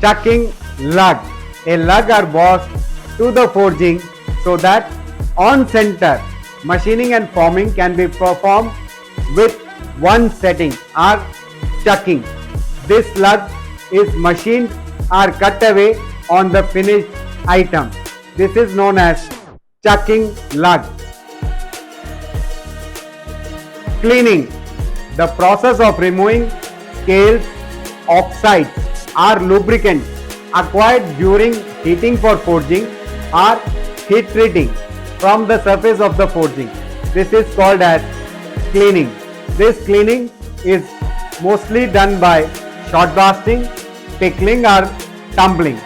chucking lug. A lug are bossed to the forging so that on center machining and forming can be performed with one setting or chucking. This lug is machined or cut away on the finished item. This is known as chucking lug. Cleaning. The process of removing scales, oxides or lubricants acquired during heating for forging or heat treating from the surface of the forging. This is called as cleaning. This cleaning is mostly done by shot blasting, pickling or tumbling.